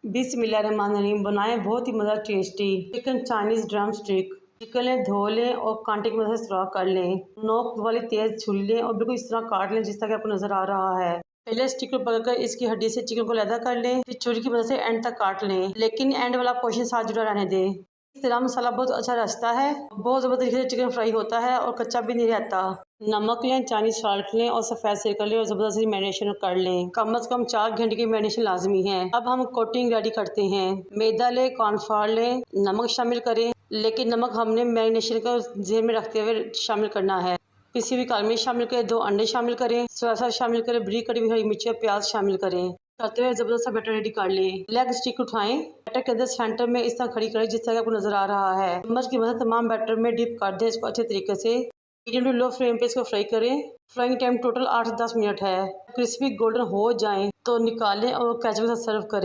बिस्मिल्लाहिर्रहमानिर्रहीम। बनाएं बहुत ही मज़ा tasty chicken Chinese drum stick. Chicken लें, धो लें और कांटे की मदद से सुराख कर लें। नोक वाली तेज छुरी लें और बिल्कुल इस तरह काट लें जिस तरह आपको नजर आ रहा है। पहले स्टिक को पकड़कर इसकी हड्डी से चिकन को अलग कर लें, फिर छुरी की मदद से एंड तक काट लें, लेकिन एंड वाला पोर्शन साथ जुड़ा रहने दें। इस तरह मसाला बहुत अच्छा रचता है, बहुत ज़बरदस्त तरीके से चिकन फ्राई होता है और कच्चा भी नहीं रहता। नमक लें, चाइनीज सॉल्ट लें और सफ़ेद सिरका लें और ज़बरदस्ती मैरिनेशन कर लें। कम से कम 4 घंटे की मैरिनेशन लाजमी है। अब हम कोटिंग रेडी करते हैं। मैदा लें, कॉर्नफ्लोर लें, नमक शामिल करें, लेकिन नमक हमने मैरिनेशन को ध्यान में रखते हुए शामिल करना है। पिसी हुई काली मिर्च शामिल करें, 2 अंडे शामिल करें, सोया सॉस शामिल करें, बरीक कटी हुई हरी मिर्ची और प्याज शामिल करें। करते हुए जबरदस्त सा बैटर रेडी कर लें। लेग स्टिक उठाएं, बैटर के अंदर सेंटर में इस तरह खड़ी करें जिस तरह आपको नजर आ रहा है। चम्मच की मदद तमाम बैटर में डिप कर दें इसको अच्छे तरीके से। मीडियम टू लो फ्लेम पे इसको फ्राई करें। फ्राइंग टाइम टोटल 8 से 10 मिनट है। क्रिस्पी गोल्डन हो जाएं तो निकालें और केचप के साथ सर्व करें।